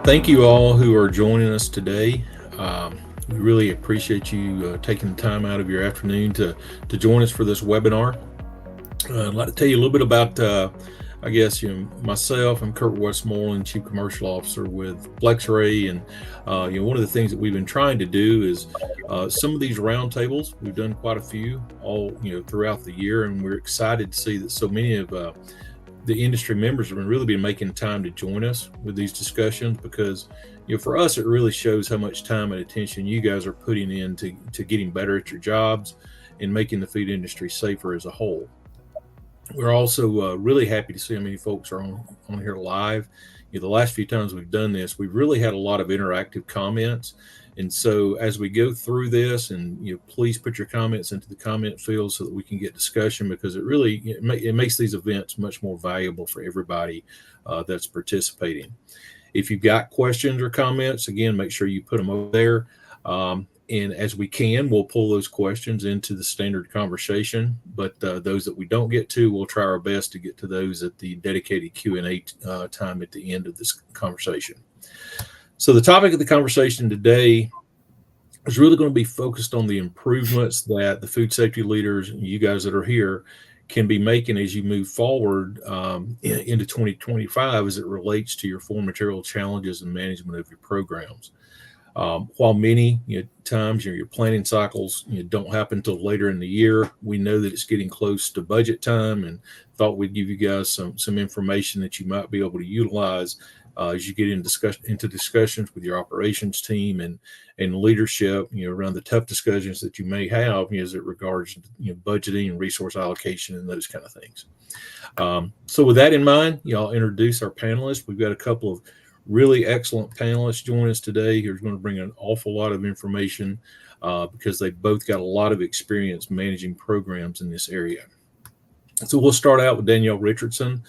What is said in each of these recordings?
Thank you all who are joining us today. We really appreciate you taking the time out of your afternoon to join us for this webinar. I'd like to tell you a little bit about, myself. I'm Kurt Westmoreland, Chief Commercial Officer with FlexRay, and one of the things that we've been trying to do is some of these roundtables. We've done quite a few all throughout the year, and we're excited to see that so many of the industry members have really been making time to join us with these discussions because for us it really shows how much time and attention you guys are putting into getting better at your jobs and making the food industry safer as a whole. We're also really happy to see how many folks are on here live. The last few times we've done this, we've really had a lot of interactive comments. And so as we go through this, and please put your comments into the comment field so that we can get discussion, because it makes these events much more valuable for everybody that's participating. If you've got questions or comments, again, make sure you put them over there. And as we can, we'll pull those questions into the standard conversation. But those that we don't get to, we'll try our best to get to those at the dedicated Q&A time at the end of this conversation. So the topic of the conversation today is really going to be focused on the improvements that the food safety leaders, you guys that are here, can be making as you move forward into 2025 as it relates to your foreign material challenges and management of your programs. While many times your planning cycles don't happen until later in the year, we know that it's getting close to budget time, and thought we'd give you guys some information that you might be able to utilize as you get into discussions with your operations team and leadership, around the tough discussions that you may have as it regards budgeting and resource allocation and those kind of things. So with that in mind, I'll introduce our panelists. We've got a couple of really excellent panelists join us today who's going to bring an awful lot of information because they've both got a lot of experience managing programs in this area. So we'll start out with Danielle Richardson.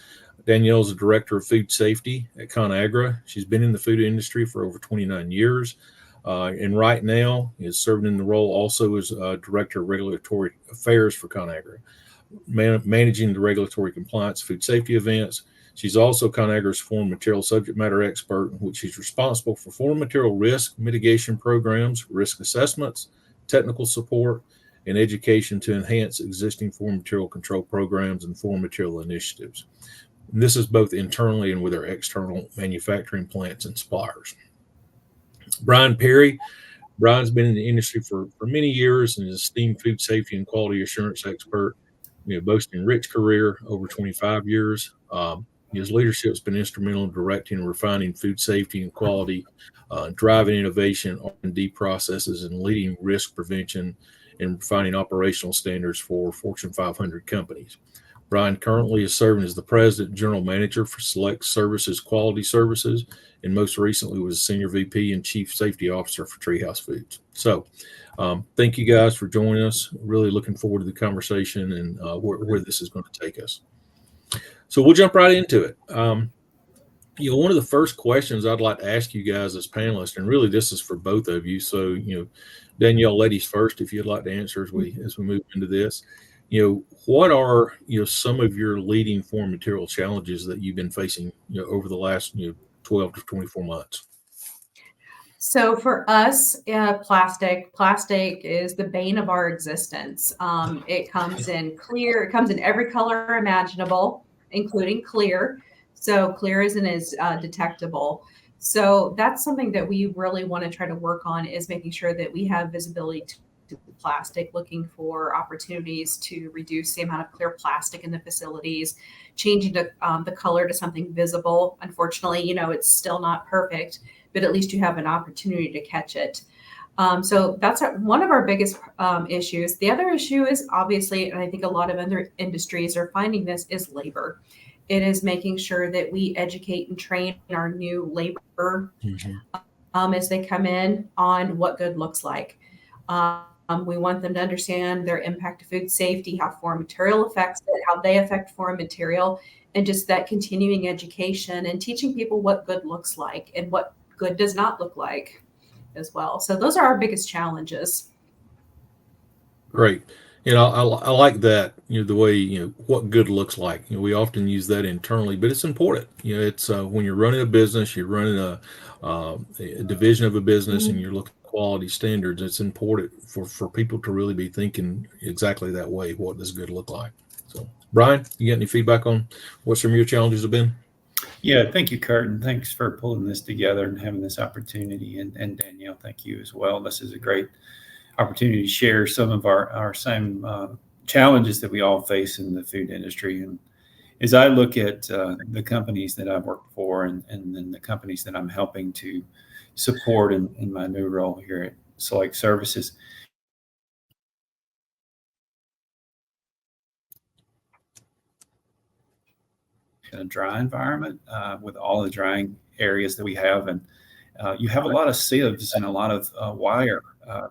Danielle is the Director of Food Safety at ConAgra. She's been in the food industry for over 29 years. And right now is serving in the role also as Director of Regulatory Affairs for ConAgra, managing the regulatory compliance food safety events. She's also ConAgra's foreign material subject matter expert, in which she's responsible for foreign material risk mitigation programs, risk assessments, technical support, and education to enhance existing foreign material control programs and foreign material initiatives. And this is both internally and with our external manufacturing plants and suppliers. Brian Perry. Brian's been in the industry for many years and is an esteemed food safety and quality assurance expert, boasting a rich career over 25 years. His leadership has been instrumental in directing and refining food safety and quality, driving innovation, R&D processes, and leading risk prevention and refining operational standards for Fortune 500 companies. Brian currently is serving as the President and General Manager for Select Services Quality Services, and most recently was Senior VP and Chief Safety Officer for Treehouse Foods. So thank you guys for joining us. Really looking forward to the conversation and where this is going to take us. So we'll jump right into it. One of the first questions I'd like to ask you guys as panelists, and really this is for both of you. So, Danielle, ladies first, if you'd like to answer as we move into this. What are some of your leading foreign material challenges that you've been facing over the last 12 to 24 months? So for us, plastic is the bane of our existence. It comes in clear. It comes in every color imaginable, including clear. So clear isn't as detectable. So that's something that we really want to try to work on, is making sure that we have visibility to plastic, looking for opportunities to reduce the amount of clear plastic in the facilities, changing the color to something visible. Unfortunately, it's still not perfect, but at least you have an opportunity to catch it. So that's one of our biggest issues. The other issue is obviously, and I think a lot of other industries are finding this, is labor. It is making sure that we educate and train our new labor as they come in on what good looks like. We want them to understand their impact to food safety, how foreign material affects it, how they affect foreign material, and just that continuing education and teaching people what good looks like and what good does not look like as well. So those are our biggest challenges. Great. I like that, the way, what good looks like. We often use that internally, but it's important. It's when you're running a business, you're running a division of a business, and Mhm. you're looking at quality standards. It's important for people to really be thinking exactly that way. What does good look like? So, Brian, you got any feedback on what some of your challenges have been? Yeah, thank you, Kurt, and thanks for pulling this together and having this opportunity. And Danielle, thank you as well. This is a great opportunity to share some of our same challenges that we all face in the food industry. And as I look at the companies that I've worked for and then the companies that I'm helping to support in my new role here at Select Services, in a dry environment with all the drying areas that we have. And you have a lot of sieves and a lot of wire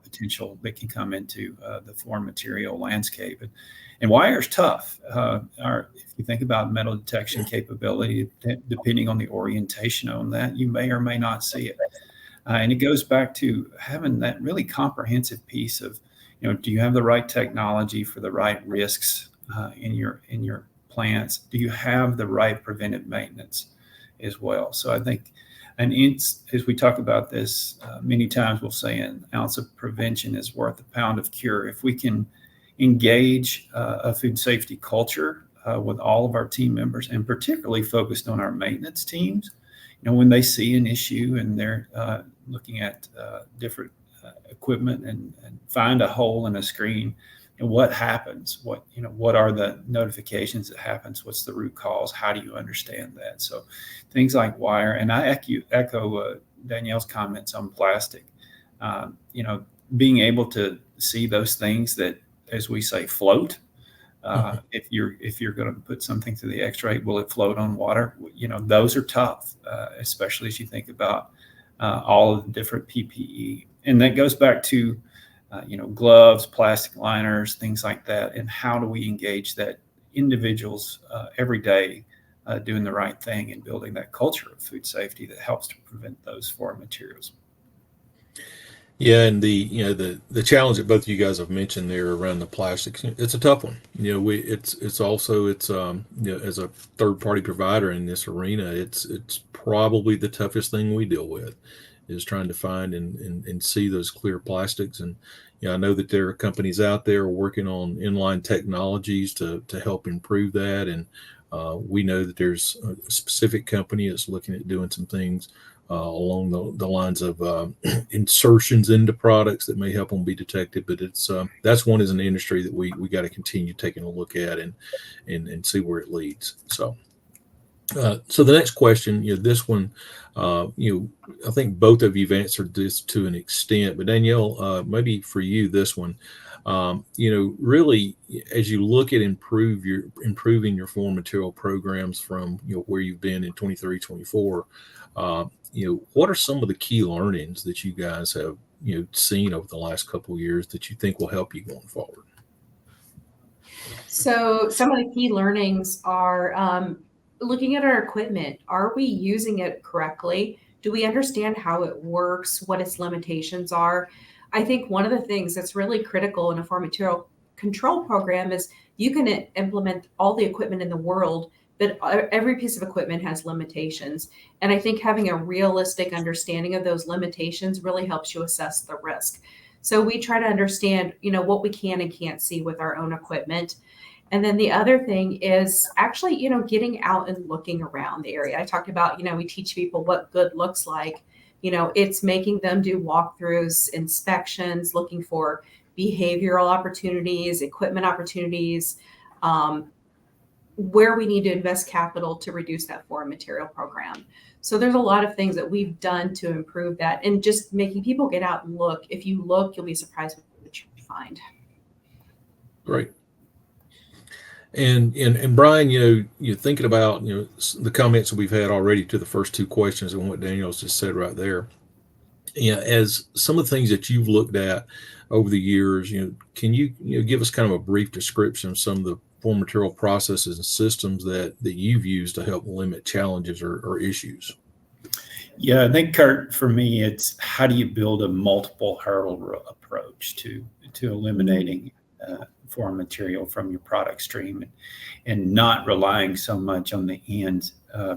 potential that can come into the foreign material landscape. And wire is tough. If you think about metal detection capability, depending on the orientation on that, you may or may not see it. And it goes back to having that really comprehensive piece of, do you have the right technology for the right risks in your plants? Do you have the right preventive maintenance as well? So I think as we talk about this, many times we'll say an ounce of prevention is worth a pound of cure. If we can engage a food safety culture with all of our team members, and particularly focused on our maintenance teams, when they see an issue and they're looking at different equipment and find a hole in a screen, and what happens, what are the notifications that happens, what's the root cause, how do you understand that? So things like wire, and I echo Danielle's comments on plastic. Being able to see those things that, as we say, float. If you're going to put something through the X-ray, will it float on water? Those are tough, especially as you think about all of the different PPE, and that goes back to gloves, plastic liners, things like that. And how do we engage that individuals every day doing the right thing and building that culture of food safety that helps to prevent those foreign materials? Yeah, and the challenge that both of you guys have mentioned there around the plastics, it's a tough one. It's also as a third party provider in this arena, it's probably the toughest thing we deal with is trying to find and see those clear plastics. And I know that there are companies out there working on inline technologies to help improve that. And we know that there's a specific company that's looking at doing some things along the lines of insertions into products that may help them be detected. But that's one as an industry that we got to continue taking a look at and see where it leads. So the next question, this one, I think both of you've answered this to an extent, but Danielle, maybe for you, this one, really, as you look at improving your foreign material programs from, where you've been in 23, 24, what are some of the key learnings that you guys have, seen over the last couple of years that you think will help you going forward? So some of the key learnings are looking at our equipment. Are we using it correctly? Do we understand how it works, what its limitations are? I think one of the things that's really critical in a foreign material control program is you can implement all the equipment in the world, but every piece of equipment has limitations. And I think having a realistic understanding of those limitations really helps you assess the risk. So we try to understand, what we can and can't see with our own equipment. And then the other thing is actually, getting out and looking around the area. I talked about, we teach people what good looks like. It's making them do walkthroughs, inspections, looking for behavioral opportunities, equipment opportunities, where we need to invest capital to reduce that foreign material program. So there's a lot of things that we've done to improve that, and just making people get out and look. If you look, you'll be surprised what you find. Great. And Brian, you're thinking about the comments that we've had already to the first two questions and what Daniel's just said right there. As some of the things that you've looked at over the years, can you give us kind of a brief description of some of the foreign material processes and systems that you've used to help limit challenges or issues? Yeah, I think, Kurt, for me, it's how do you build a multiple hurdle approach to eliminating foreign material from your product stream, and not relying so much on the end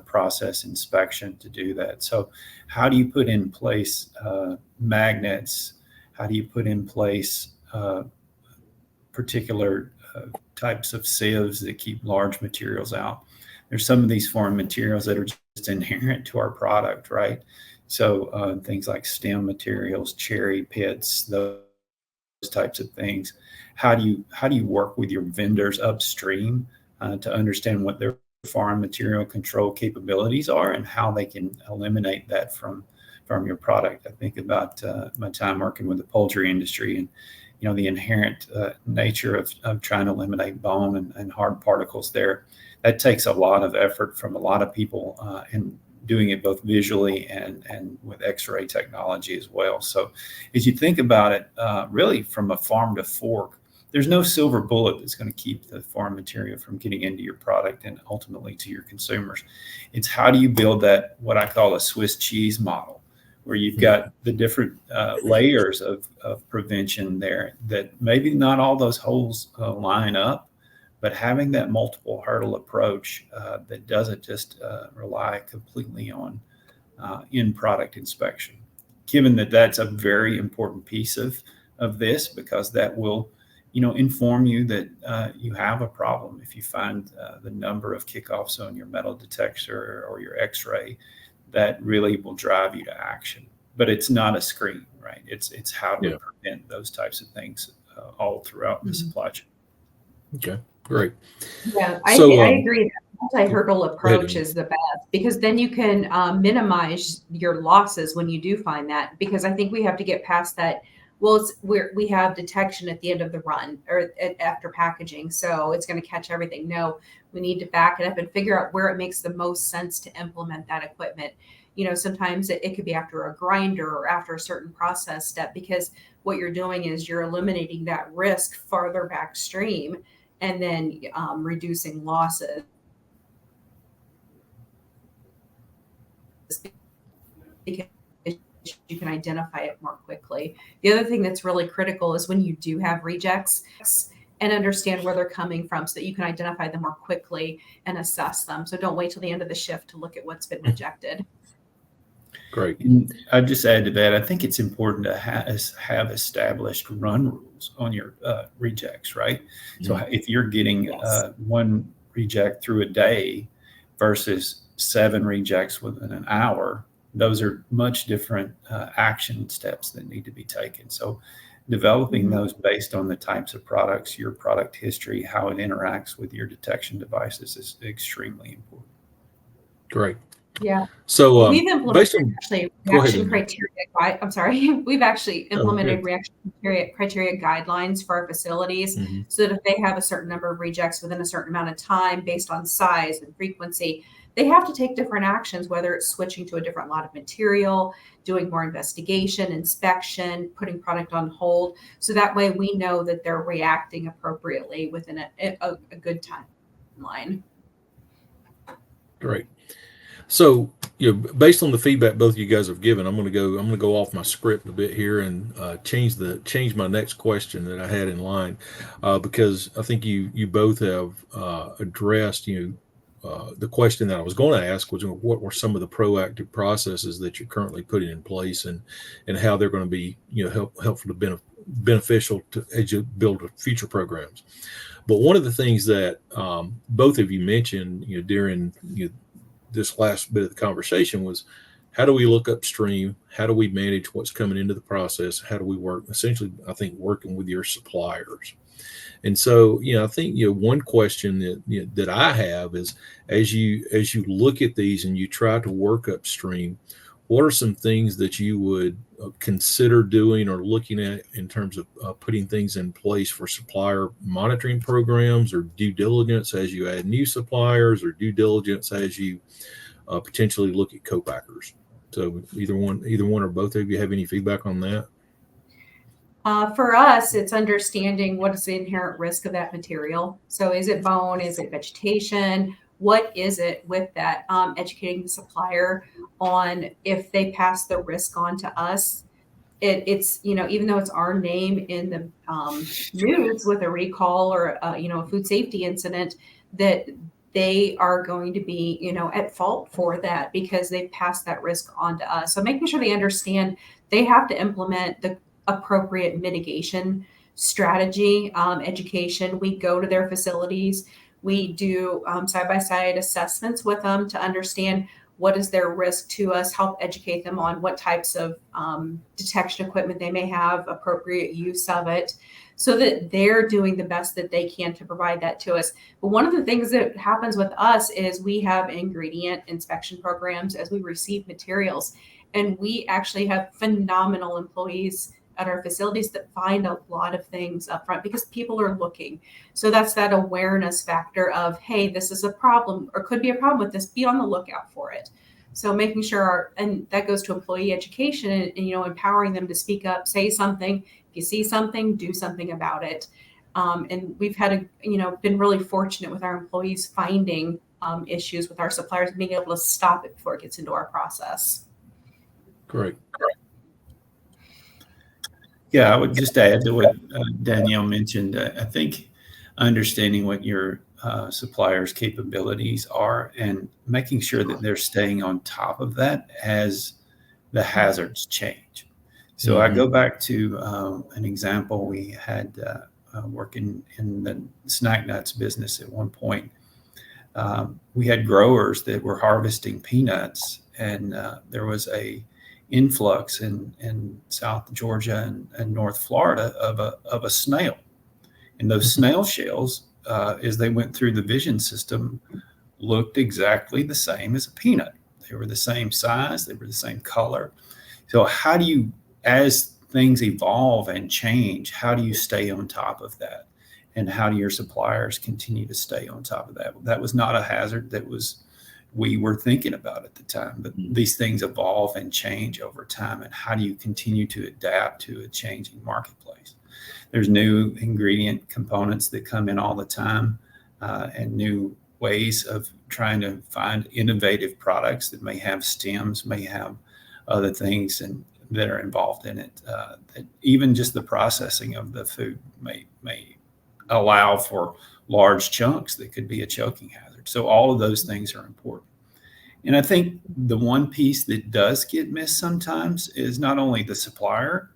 process inspection to do that. So how do you put in place magnets? How do you put in place particular types of sieves that keep large materials out? There's some of these foreign materials that are just inherent to our product, right? So things like stem materials, cherry pits, those types of things. How do you work with your vendors upstream to understand what their foreign material control capabilities are and how they can eliminate that from your product? I think about my time working with the poultry industry, and the inherent nature of trying to eliminate bone and hard particles there. That takes a lot of effort from a lot of people, and doing it both visually and with X-ray technology as well. So as you think about it, really from a farm to fork, there's no silver bullet that's going to keep the foreign material from getting into your product and ultimately to your consumers. It's how do you build that, what I call a Swiss cheese model, where you've got the different layers of prevention there, that maybe not all those holes line up, but having that multiple hurdle approach that doesn't just rely completely on in-product inspection. Given that that's a very important piece of this, because that will inform you that you have a problem. If you find the number of kickoffs on your metal detector or your X-ray, that really will drive you to action. But it's not a screen, right? It's how to prevent those types of things all throughout the supply chain. Okay, great. Yeah, So, I agree. That multi-hurdle approach Amy. is the best, because then you can minimize your losses when you do find that. Because I think we have to get past that. Well, we have detection at the end of the run or after packaging, so it's going to catch everything. No, we need to back it up and figure out where it makes the most sense to implement that equipment. Sometimes it could be after a grinder or after a certain process step, because what you're doing is you're eliminating that risk farther back stream, and then reducing losses, because you can identify it more quickly. The other thing that's really critical is when you do have rejects, and understand where they're coming from so that you can identify them more quickly and assess them. So don't wait till the end of the shift to look at what's been rejected. Great. And I'd just add to that, I think it's important to have established run rules on your rejects, right? So if you're getting one reject through a day versus 7 rejects within an hour, those are much different action steps that need to be taken. So developing those based on the types of products, your product history, how it interacts with your detection devices is extremely important. Great. Yeah. So we've implemented reaction criteria. I'm sorry. We've actually implemented reaction criteria guidelines for our facilities, so that if they have a certain number of rejects within a certain amount of time based on size and frequency, they have to take different actions, whether it's switching to a different lot of material, doing more investigation, inspection, putting product on hold. So that way we know that they're reacting appropriately within a good timeline. Great. So, based on the feedback both of you guys have given, I'm going to go off my script a bit here and change my next question that I had in line, because I think you both have addressed the question that I was going to ask, was what were some of the proactive processes that you're currently putting in place, and how they're going to be helpful to beneficial to as you build future programs. But one of the things that both of you mentioned during this last bit of the conversation was, how do we look upstream? How do we manage what's coming into the process? How do we work? Essentially, I think working with your suppliers. And so, I think one question that I have is, as you look at these and you try to work upstream, what are some things that you would consider doing or looking at in terms of putting things in place for supplier monitoring programs, or due diligence as you add new suppliers, or due diligence as you potentially look at co-packers? So either one or both of you have any feedback on that? For us, it's understanding what is the inherent risk of that material. So is it bone? Is it vegetation? What is it with that? Educating the supplier on if they pass the risk on to us, it's, even though it's our name in the news with a recall or a food safety incident, that they are going to be, at fault for that because they've passed that risk on to us. So making sure they understand they have to implement the appropriate mitigation strategy, education. We go to their facilities. We do side-by-side assessments with them to understand what is their risk to us, help educate them on what types of detection equipment they may have, appropriate use of it, so that they're doing the best that they can to provide that to us. But one of the things that happens with us is we have ingredient inspection programs as we receive materials. And we actually have phenomenal employees at our facilities that find a lot of things up front because people are looking. So that's that awareness factor of, hey, this is a problem or could be a problem with this, be on the lookout for it. So making sure and that goes to employee education and empowering them to speak up, say something. If you see something, do something about it. And we've had been really fortunate with our employees finding issues with our suppliers and being able to stop it before it gets into our process. Great. Yeah, I would just add to what Danielle mentioned. I think understanding what your supplier's capabilities are and making sure that they're staying on top of that as the hazards change. So I go back to an example we had working in the snack nuts business at one point. We had growers that were harvesting peanuts, and there was a influx in South Georgia and North Florida of a snail. And those snail shells, as they went through the vision system, looked exactly the same as a peanut. They were the same size, they were the same color. So how do you, as things evolve and change, how do you stay on top of that? And how do your suppliers continue to stay on top of that? That was not a hazard that we were thinking about at the time, but these things evolve and change over time. And how do you continue to adapt to a changing marketplace? There's new ingredient components that come in all the time, and new ways of trying to find innovative products that may have stems, may have other things and that are involved in it. That even just the processing of the food may allow for large chunks that could be a choking hazard. So all of those things are important. And I think the one piece that does get missed sometimes is not only the supplier,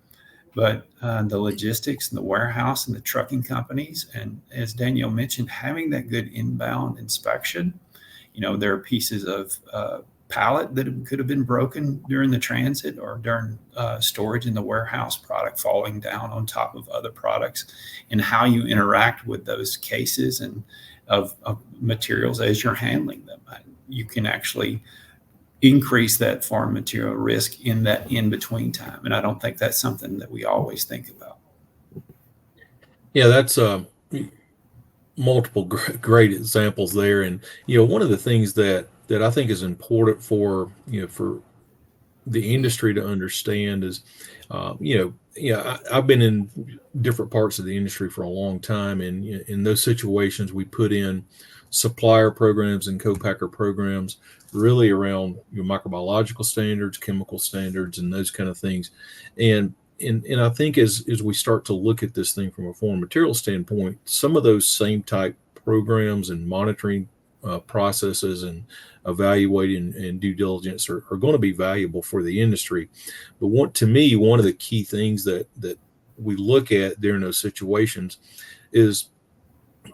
but the logistics and the warehouse and the trucking companies. And as Danielle mentioned, having that good inbound inspection. There are pieces of pallet that could have been broken during the transit or during storage in the warehouse, product falling down on top of other products, and how you interact with those cases and of materials as you're handling them. You can actually increase that farm material risk in that in-between time. And I don't think that's something that we always think about. Yeah, that's multiple great examples there. And, one of the things that I think is important for the industry to understand is, I've been in different parts of the industry for a long time. And in those situations, we put in supplier programs and co-packer programs really around microbiological standards, chemical standards, and those kind of things. And I think as we start to look at this thing from a foreign material standpoint, some of those same type programs and monitoring processes and evaluating and due diligence are going to be valuable for the industry. But one of the key things that we look at during those situations is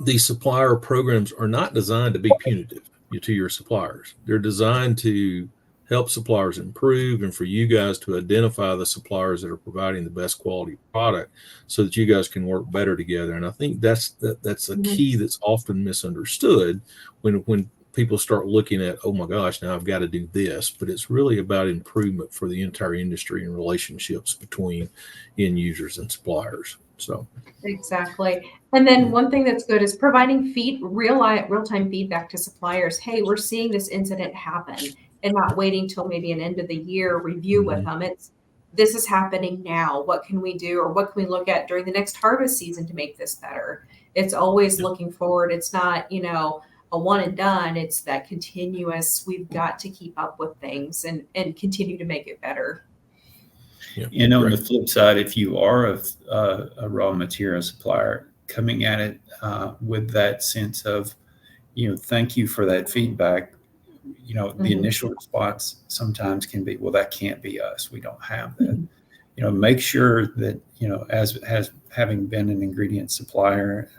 these supplier programs are not designed to be punitive to your suppliers. They're designed to help suppliers improve and for you guys to identify the suppliers that are providing the best quality product so that you guys can work better together. And I think that's a key that's often misunderstood when people start looking at, oh my gosh, now I've got to do this. But it's really about improvement for the entire industry and relationships between end users and suppliers. So exactly. And then one thing that's good is providing real-time feedback to suppliers. Hey, we're seeing this incident happen, and not waiting till maybe an end of the year review with them. This is happening now. What can we do, or what can we look at during the next harvest season to make this better? It's always looking forward. It's not, a one and done. It's that continuous, we've got to keep up with things and continue to make it better. Yeah. And on Great. the flip side, if you are a raw material supplier, coming at it with that sense of, thank you for that feedback. The initial response sometimes can be, well, that can't be us. We don't have that. Make sure that, as having been an ingredient supplier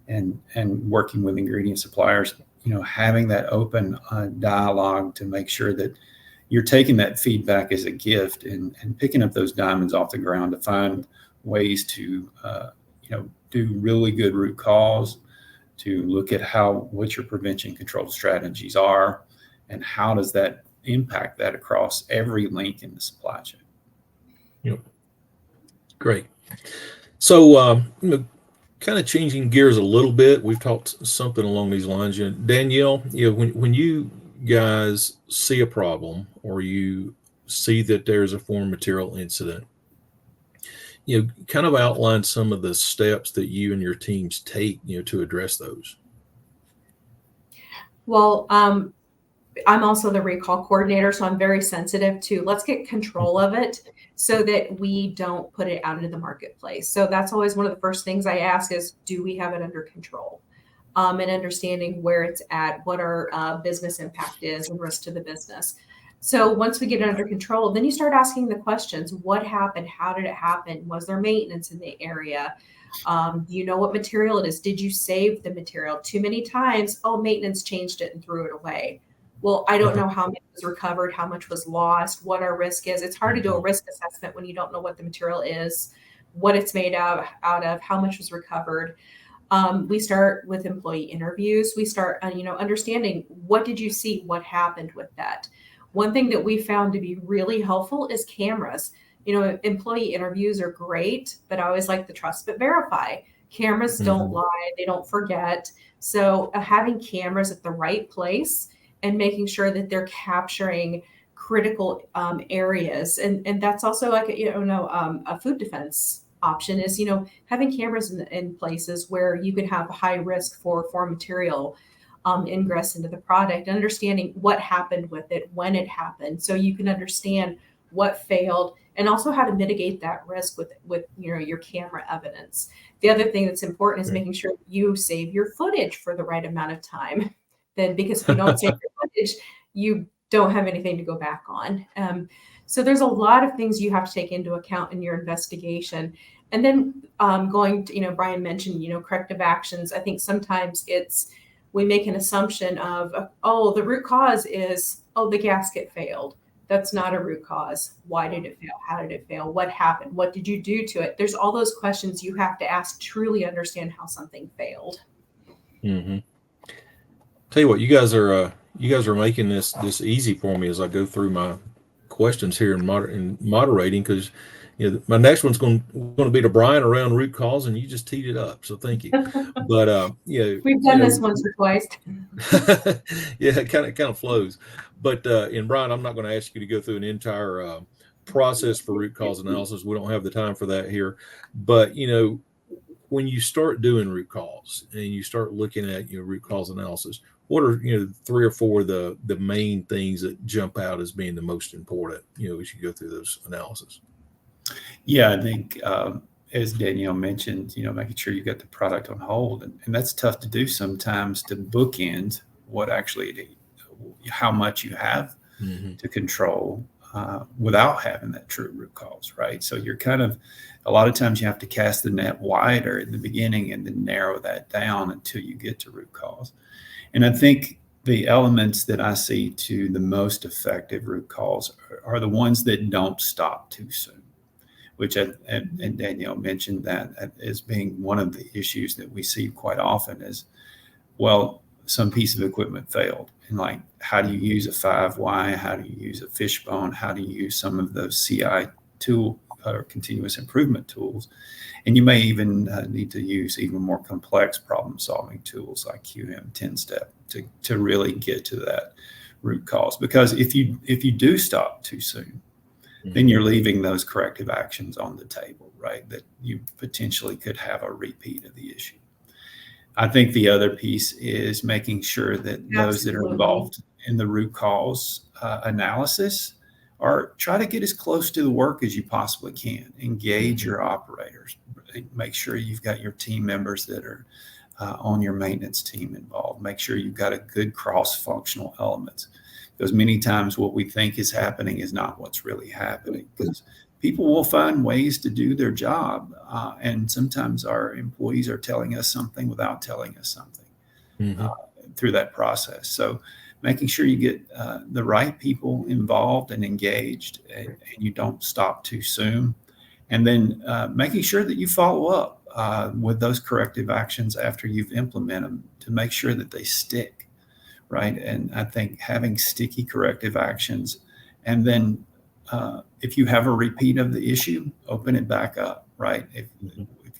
and working with ingredient suppliers, having that open dialogue to make sure that you're taking that feedback as a gift and picking up those diamonds off the ground to find ways to, do really good root cause, to look at what your prevention control strategies are, and how does that impact that across every link in the supply chain. Yep. Great. So, kind of changing gears a little bit, we've talked something along these lines. Danielle, when you guys see a problem or you see that there's a foreign material incident, kind of outline some of the steps that you and your teams take, to address those. Well, I'm also the recall coordinator, so I'm very sensitive to let's get control of it so that we don't put it out into the marketplace. So that's always one of the first things I ask is, do we have it under control? And understanding where it's at, what our business impact is and risk to the business. So once we get it under control, then you start asking the questions. What happened? How did it happen? Was there maintenance in the area? Do you know what material it is? Did you save the material? Too many times, maintenance changed it and threw it away. Well, I don't know how much was recovered, how much was lost, what our risk is. It's hard to do a risk assessment when you don't know what the material is, what it's made out of, how much was recovered. We start with employee interviews. We start, understanding what did you see, what happened with that. One thing that we found to be really helpful is cameras. Employee interviews are great, but I always like the trust but verify. Cameras don't lie, they don't forget. So having cameras at the right place and making sure that they're capturing critical areas. And that's also like, a food defense option is, having cameras in places where you could have a high risk for foreign material ingress into the product, understanding what happened with it, when it happened, so you can understand what failed and also how to mitigate that risk with your camera evidence. The other thing that's important is making sure you save your footage for the right amount of time. Then, because if you don't save your footage, you don't have anything to go back on. So there's a lot of things you have to take into account in your investigation. And then going to, Brian mentioned, corrective actions. I think sometimes we make an assumption of, the root cause is, the gasket failed. That's not a root cause. Why did it fail? How did it fail? What happened? What did you do to it? There's all those questions you have to ask to truly understand how something failed. Mm-hmm. Tell you what, you guys are making this easy for me as I go through my questions here and moderating, because my next one's going to be to Brian around root cause, and you just teed it up, so thank you. But we've done this once or twice. Yeah, it kind of flows. But and Brian, I'm not going to ask you to go through an entire process for root cause analysis. We don't have the time for that here. But when you start doing root cause and you start looking at root cause analysis, what are 3 or 4 of the main things that jump out as being the most important as you go through those analysis? Yeah, I think as Danielle mentioned, making sure you got the product on hold, and that's tough to do sometimes, to bookend what actually how much you have to control without having that true root cause, right? So you're a lot of times you have to cast the net wider at the beginning and then narrow that down until you get to root cause. And I think the elements that I see to the most effective root cause are the ones that don't stop too soon, which and Danielle mentioned that as being one of the issues that we see quite often is, well, some piece of equipment failed. And like, how do you use a 5Y? How do you use a fishbone? How do you use some of those CI tool or continuous improvement tools? And you may even need to use even more complex problem solving tools like QM 10-step to really get to that root cause. Because if you do stop too soon, then you're leaving those corrective actions on the table, right? That you potentially could have a repeat of the issue. I think the other piece is making sure that those that are involved in the root cause analysis are try to get as close to the work as you possibly can. Engage your operators. Make sure you've got your team members that are on your maintenance team involved. Make sure you've got a good cross-functional elements, because many times what we think is happening is not what's really happening, because people will find ways to do their job. And sometimes our employees are telling us something without telling us something through that process. So making sure you get the right people involved and engaged, and you don't stop too soon. And then making sure that you follow up with those corrective actions after you've implemented them to make sure that they stick, right? And I think having sticky corrective actions, and then if you have a repeat of the issue, open it back up, right? If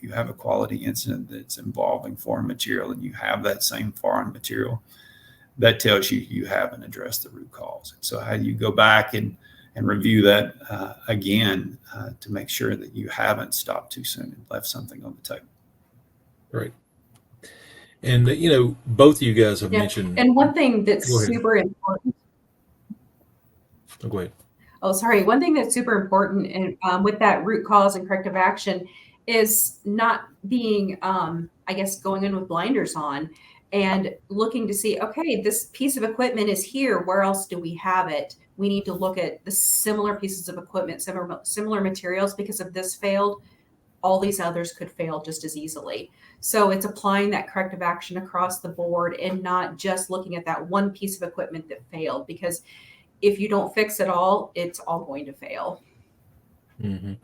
you have a quality incident that's involving foreign material and you have that same foreign material, that tells you you haven't addressed the root cause. So how do you go back and review that again to make sure that you haven't stopped too soon and left something on the table? Right. And, both of you guys have mentioned. And one thing that's Go ahead. super important. Oh, go ahead. Oh, sorry. One thing that's super important and with that root cause and corrective action is not being, I guess, going in with blinders on and looking to see, okay, this piece of equipment is here. Where else do we have it? We need to look at the similar pieces of equipment, similar materials, because if this failed, all these others could fail just as easily. So it's applying that corrective action across the board and not just looking at that one piece of equipment that failed, because if you don't fix it all, it's all going to fail. And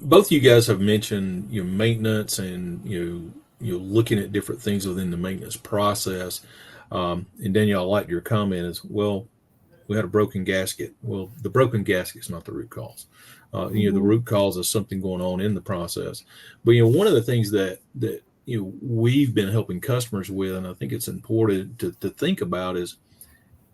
both of you guys have mentioned maintenance and looking at different things within the maintenance process. And Danielle, I liked your comment as well. We had a broken gasket. Well, the broken gasket's not the root cause. The root cause is something going on in the process. But one of the things that we've been helping customers with, and I think it's important to think about, is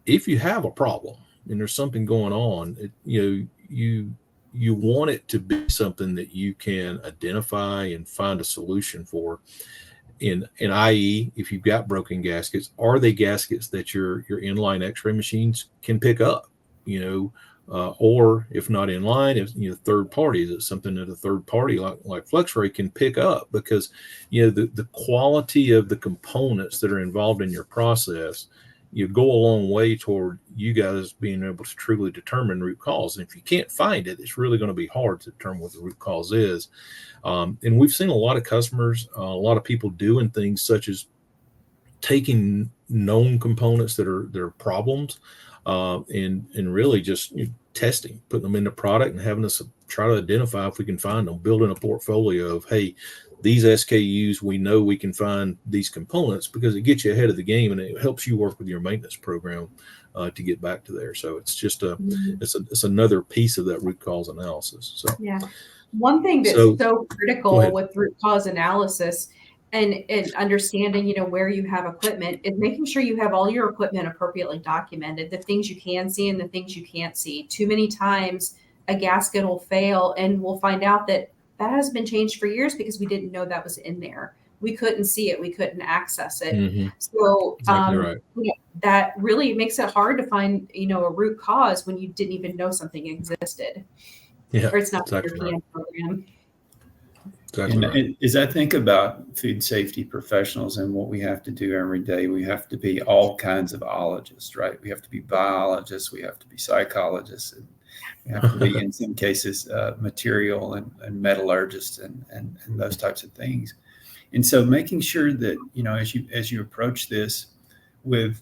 if you have a problem and there's something going on, you want it to be something that you can identify and find a solution for. In i.e., if you've got broken gaskets, are they gaskets that your inline X-ray machines can pick up? Or if not inline, if third party, is it something that a third party like FlexRay can pick up? Because the quality of the components that are involved in your process, you go a long way toward you guys being able to truly determine root cause. And if you can't find it, it's really going to be hard to determine what the root cause is. And we've seen a lot of customers, a lot of people doing things such as taking known components that are problems and really just testing, putting them in the product and having us try to identify if we can find them, building a portfolio of, hey, these SKUs, we know we can find these components, because it gets you ahead of the game and it helps you work with your maintenance program to get back to there. So it's just it's another piece of that root cause analysis. So yeah, one thing that's so critical with root cause analysis and understanding, where you have equipment, is making sure you have all your equipment appropriately documented, the things you can see and the things you can't see. Too many times a gasket will fail and we'll find out that has been changed for years because we didn't know that was in there. We couldn't see it. We couldn't access it. So exactly right. That really makes it hard to find, a root cause when you didn't even know something existed. Yeah, or it's not exactly your right. program. Exactly right. And as I think about food safety professionals and what we have to do every day, we have to be all kinds of ologists, right? We have to be biologists, we have to be psychologists, and we have to be, in some cases, material and metallurgists and those types of things. And so making sure that, as you approach this with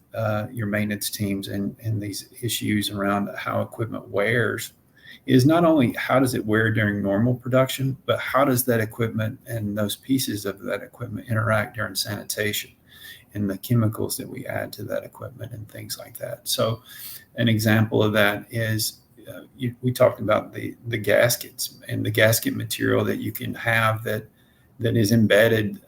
your maintenance teams and these issues around how equipment wears, is not only how does it wear during normal production, but how does that equipment and those pieces of that equipment interact during sanitation and the chemicals that we add to that equipment and things like that. So an example of that is we talked about the gaskets and the gasket material that you can have that is embedded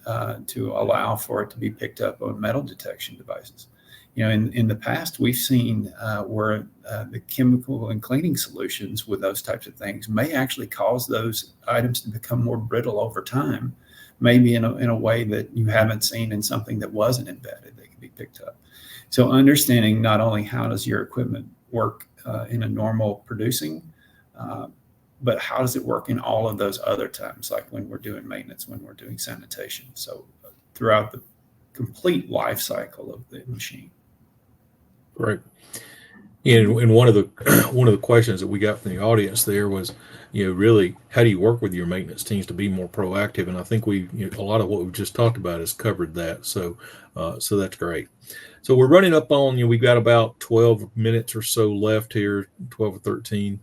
to allow for it to be picked up on metal detection devices. In the past, we've seen where the chemical and cleaning solutions with those types of things may actually cause those items to become more brittle over time, maybe in a way that you haven't seen in something that wasn't embedded that can be picked up. So understanding not only how does your equipment work in a normal producing, but how does it work in all of those other times, like when we're doing maintenance, when we're doing sanitation? So throughout the complete life cycle of the machine. Right. And one of the one of the questions that we got from the audience there was, really, how do you work with your maintenance teams to be more proactive? And I think a lot of what we've just talked about has covered that. So, so that's great. So we're running up on, we've got about 12 minutes or so left here, 12 or 13.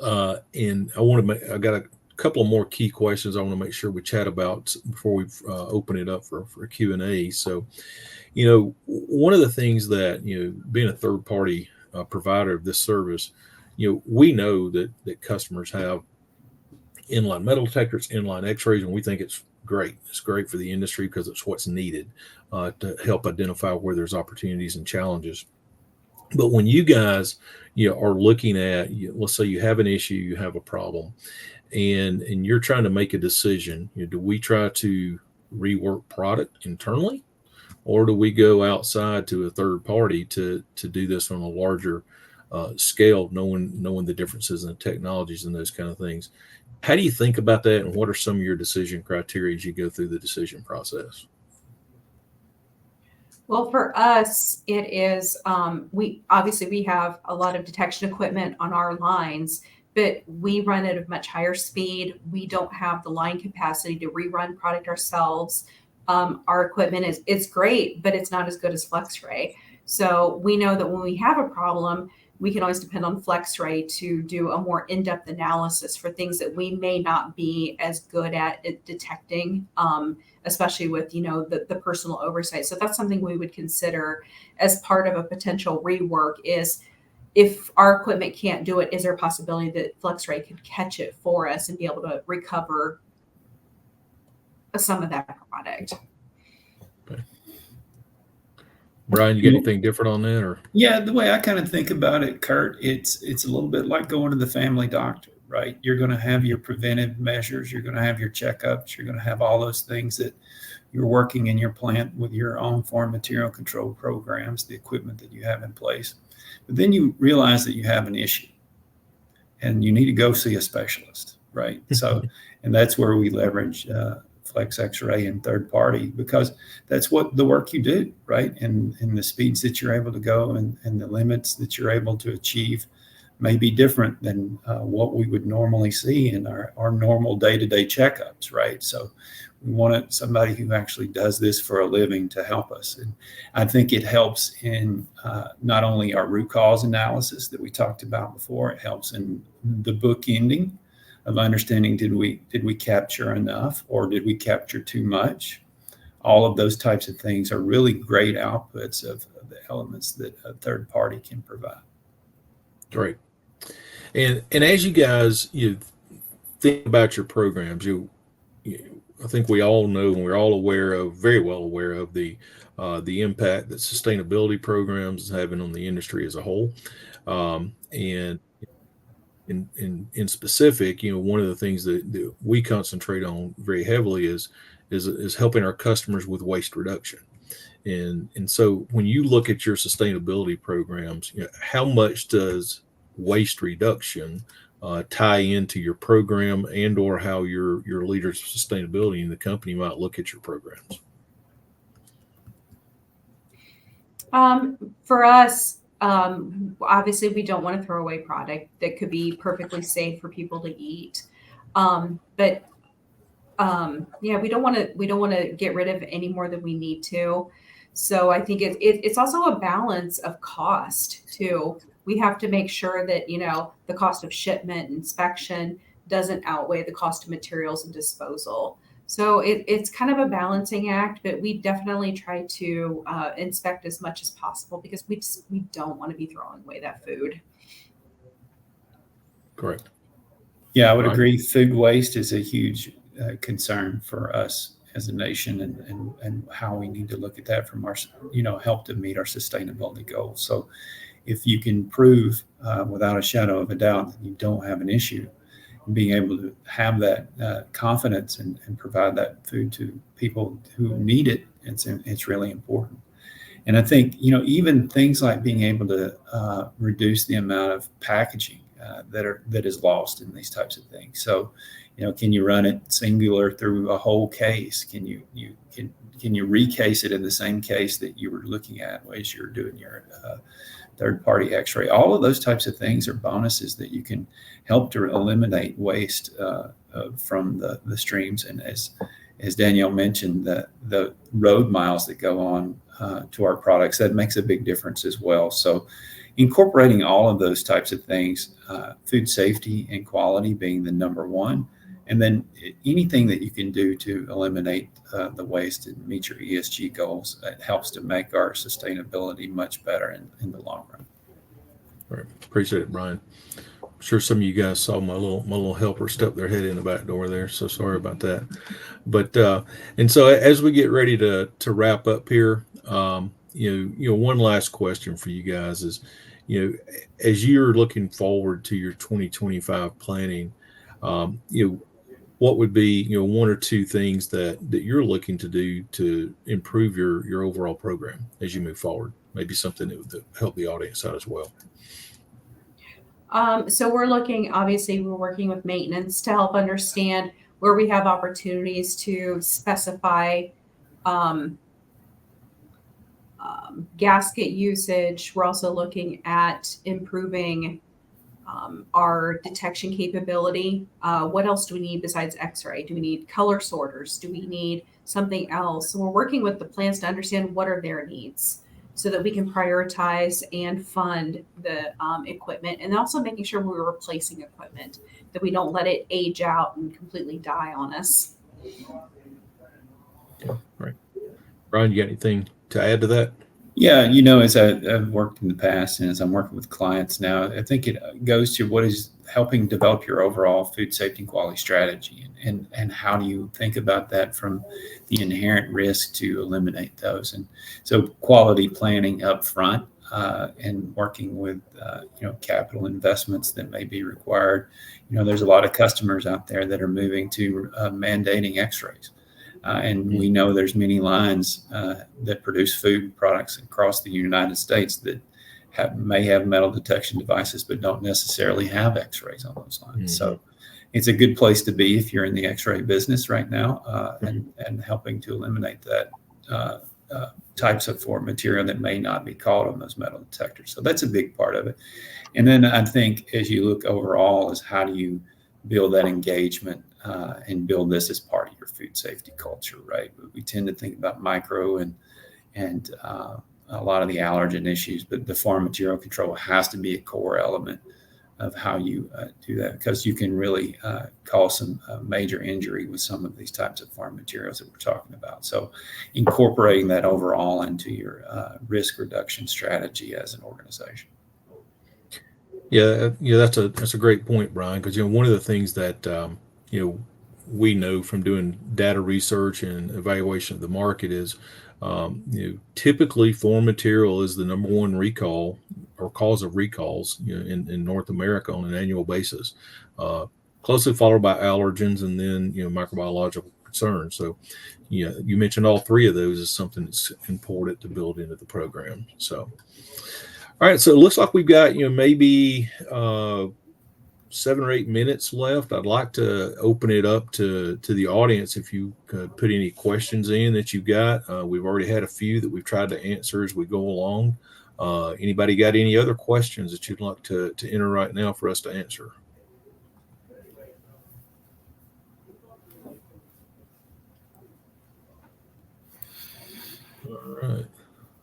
And I got a couple of more key questions I want to make sure we chat about before we open it up for Q&A. So, one of the things that, being a third party provider of this service, we know that customers have inline metal detectors, inline x-rays, and we think it's great. It's great for the industry because it's what's needed to help identify where there's opportunities and challenges. But when you guys, are looking at, let's say you have an issue, you have a problem, and you're trying to make a decision, do we try to rework product internally, or do we go outside to a third party to do this on a larger scale, knowing the differences in the technologies and those kind of things? How do you think about that, and what are some of your decision criteria as you go through the decision process? Well, for us, it is, we have a lot of detection equipment on our lines, but we run at a much higher speed. We don't have the line capacity to rerun product ourselves. Our equipment it's great, but it's not as good as FlexRay. So we know that when we have a problem, we can always depend on FlexRay to do a more in-depth analysis for things that we may not be as good at detecting, especially with, the personal oversight. So that's something we would consider as part of a potential rework is, if our equipment can't do it, is there a possibility that FlexRay could catch it for us and be able to recover some of that product? Okay. Brian, you got anything different on that, or? Yeah, the way I kind of think about it, Kurt, it's a little bit like going to the family doctor, right? You're going to have your preventive measures, you're going to have your checkups, you're going to have all those things that you're working in your plant with your own foreign material control programs, the equipment that you have in place. But then you realize that you have an issue and you need to go see a specialist, right? So, and that's where we leverage Flex X-ray and third party, because that's what the work you do, right? And the speeds that you're able to go and the limits that you're able to achieve may be different than what we would normally see in our normal day-to-day checkups, right? So we want somebody who actually does this for a living to help us. And I think it helps in not only our root cause analysis that we talked about before, it helps in the bookending of understanding, did we capture enough, or did we capture too much? All of those types of things are really great outputs of the elements that a third party can provide. Great. And as you guys think about your programs, I think we all know, and we're all very well aware of the impact that sustainability programs is having on the industry as a whole. And in specific, one of the things that we concentrate on very heavily is helping our customers with waste reduction. And so when you look at your sustainability programs, how much does waste reduction tie into your program, and or how your leaders of sustainability in the company might look at your programs? For us, obviously we don't want to throw away product that could be perfectly safe for people to eat. But we don't want to get rid of any more than we need to. So I think it's also a balance of cost too. We have to make sure that, the cost of shipment, inspection doesn't outweigh the cost of materials and disposal. So it's kind of a balancing act, but we definitely try to inspect as much as possible, because we don't want to be throwing away that food. Correct. Yeah, I would agree. Food waste is a huge concern for us as a nation, and how we need to look at that from our, help to meet our sustainability goals. So if you can prove without a shadow of a doubt that you don't have an issue, being able to have that confidence and provide that food to people who need it, it's really important. And I think, even things like being able to reduce the amount of packaging that is lost in these types of things. So, can you run it singular through a whole case? Can you recase it in the same case that you were looking at as you're doing your third-party X-ray? All of those types of things are bonuses that you can help to eliminate waste from the streams. And as Danielle mentioned, the road miles that go on to our products, that makes a big difference as well. So incorporating all of those types of things, food safety and quality being the number one, and then anything that you can do to eliminate the waste and meet your ESG goals, it helps to make our sustainability much better in the long run. All right. Appreciate it, Brian. I'm sure some of you guys saw my little helper step their head in the back door there. So sorry about that. But and so as we get ready to wrap up here, one last question for you guys is, as you're looking forward to your 2025 planning, what would be one or two things that you're looking to do to improve your overall program as you move forward? Maybe something that would help the audience out as well. So we're working with maintenance to help understand where we have opportunities to specify gasket usage. We're also looking at improving our detection capability. What else do we need besides X-ray? Do we need color sorters? Do we need something else? So we're working with the plants to understand what are their needs so that we can prioritize and fund the equipment, and also making sure we're replacing equipment, that we don't let it age out and completely die on us. Yeah, right. Brian, you got anything to add to that? Yeah, as I've worked in the past and as I'm working with clients now, I think it goes to what is helping develop your overall food safety and quality strategy, and how do you think about that from the inherent risk to eliminate those. And so quality planning up front and working with capital investments that may be required. There's a lot of customers out there that are moving to mandating X-rays. And we know there's many lines that produce food products across the United States that may have metal detection devices, but don't necessarily have X-rays on those lines. So it's a good place to be if you're in the X-ray business right now, and helping to eliminate that types of foreign material that may not be caught on those metal detectors. So that's a big part of it. And then I think as you look overall is how do you build that engagement and build this as part of your food safety culture, right? We tend to think about micro and a lot of the allergen issues, but the foreign material control has to be a core element of how you do that, because you can really cause some major injury with some of these types of foreign materials that we're talking about. So incorporating that overall into your risk reduction strategy as an organization. Yeah, that's a great point, Brian, because one of the things that we know from doing data research and evaluation of the market is typically foreign material is the number one recall or cause of recalls in North America on an annual basis, closely followed by allergens and then microbiological concerns. So you mentioned all three of those as something that's important to build into the program. So all right, so it looks like we've got maybe 7 or 8 minutes left. I'd like to open it up to the audience if you could put any questions in that you've got. We've already had a few that we've tried to answer as we go along. Anybody got any other questions that you'd like to enter right now for us to answer? All right.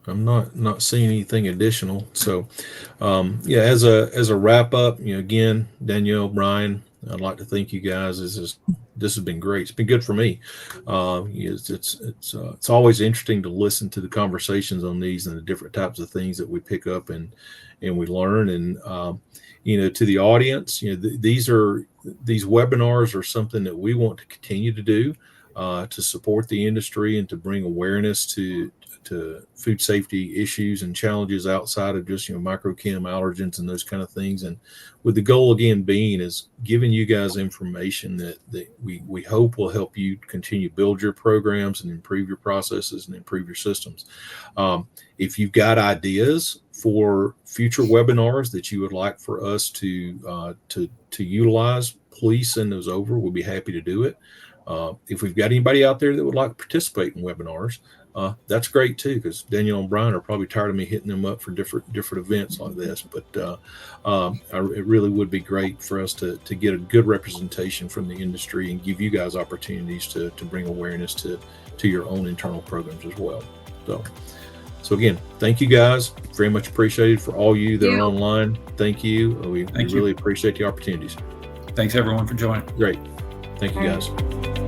I'm not seeing anything additional. So, as a wrap up, again, Danielle, Brian, I'd like to thank you guys. This has been great. It's been good for me. It's always interesting to listen to the conversations on these and the different types of things that we pick up and we learn. And to the audience, these webinars are something that we want to continue to do to support the industry and to bring awareness to to food safety issues and challenges outside of just, microchem allergens and those kind of things. And with the goal again being is giving you guys information that we hope will help you continue to build your programs and improve your processes and improve your systems. If you've got ideas for future webinars that you would like for us to utilize, please send those over. We'll be happy to do it. If we've got anybody out there that would like to participate in webinars, that's great too, because Daniel and Brian are probably tired of me hitting them up for different events like this. But it really would be great for us to get a good representation from the industry and give you guys opportunities to bring awareness to your own internal programs as well. So again, thank you guys. Very much appreciated for all you that are online. Thank you. We really appreciate the opportunities. Thanks everyone for joining. Great. Thank you guys.